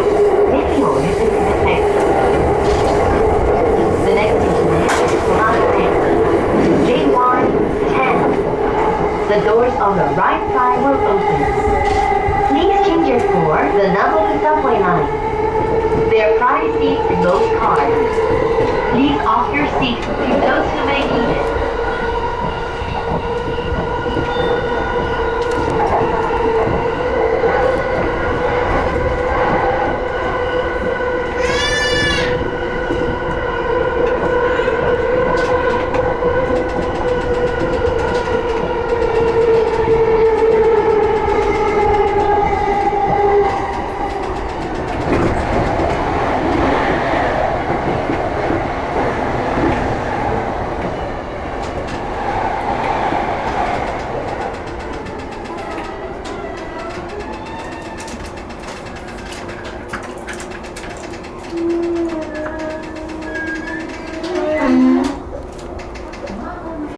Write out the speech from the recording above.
い。ぜひお寄せください。The next station is J110. The doors on the right side will open. Please change your for the Nagoku subway line. There are private seats in most cars. Please offer your seats to those who may need it.